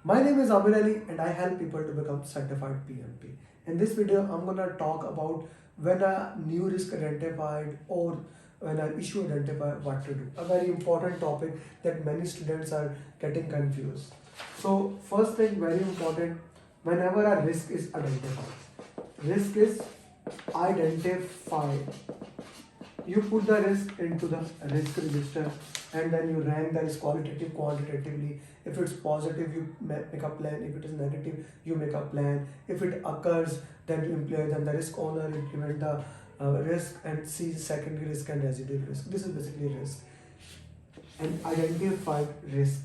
My name is Amir Ali and I help people to become certified PMP. In this video, I'm gonna talk about when a new risk identified or when an issue identified, what to do. A very important topic that many students are getting confused. So first thing, very important, whenever a risk is identified, risk is identified. You put the risk into the risk register and then you rank that is qualitative, quantitatively. If it's positive, you make a plan. If it is negative, you make a plan. If it occurs, then you implement, then the risk owner implement the risk and see secondary risk and residual risk. This is basically risk. An identified risk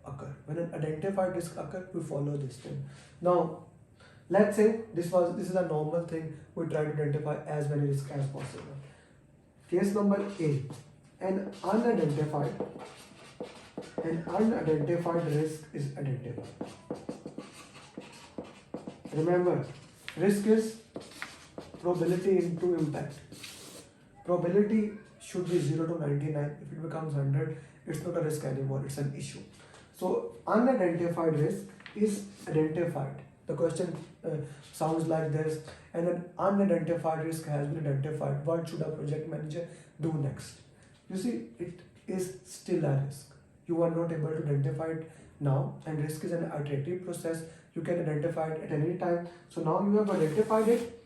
occur. When an identified risk occur, we follow this thing. Now, let's say this is a normal thing. We try to identify as many risks as possible. Case number A, an unidentified risk is identified. Remember, risk is probability into impact. Probability should be 0 to 99. If it becomes 100, it's not a risk anymore, it's an issue. So unidentified risk is identified. The question sounds like this, and an unidentified risk has been identified. What should a project manager do next? You see, it is still a risk. You are not able to identify it now, and risk is an iterative process. You can identify it at any time. So now you have identified it.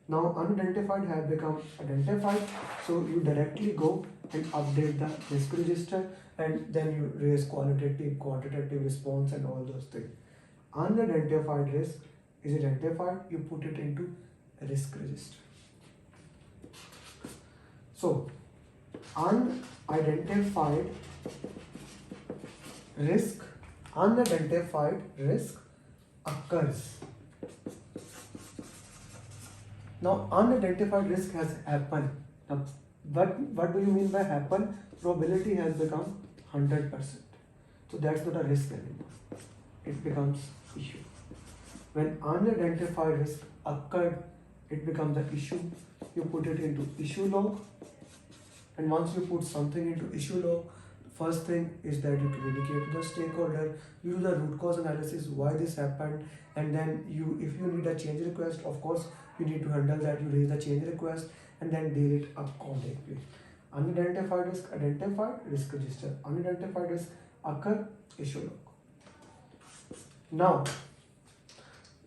Now unidentified have become identified. So you directly go and update the risk register, and then you raise qualitative, quantitative response and all those things. Unidentified risk is identified, you put it into a risk register. So unidentified risk occurs. Now unidentified risk has happened. Now what do you mean by happen? Probability has become 100%. So that's not a risk anymore. It becomes issue. When unidentified risk occurred, it becomes an issue. You put it into issue log, and once you put something into issue log, first thing is that you communicate to the stakeholder, you do the root cause analysis, why this happened, and then if you need a change request, of course you need to handle that. You raise the change request and then deal it accordingly. Unidentified risk identified, risk register. Unidentified risk occur, issue log. Now,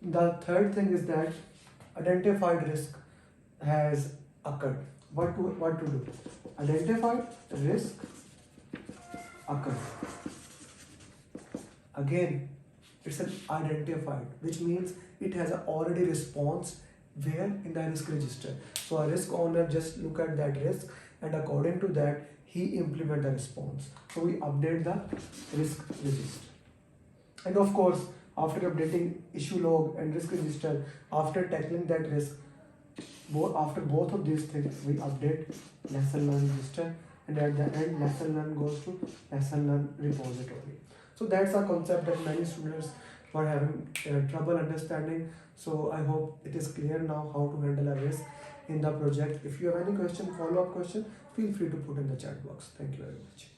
the third thing is that identified risk has occurred. What to do? Identified risk occurs. Again, it's an identified, which means it has a already response where in the risk register. So a risk owner just look at that risk and according to that he implement the response. So we update the risk register. And of course, after updating issue log and risk register, after tackling that risk, after both of these things, we update lesson learned register, and at the end, lesson learned goes to lesson learned repository. So that's a concept that many students were having trouble understanding. So I hope it is clear now how to handle a risk in the project. If you have any question, follow-up question, feel free to put in the chat box. Thank you very much.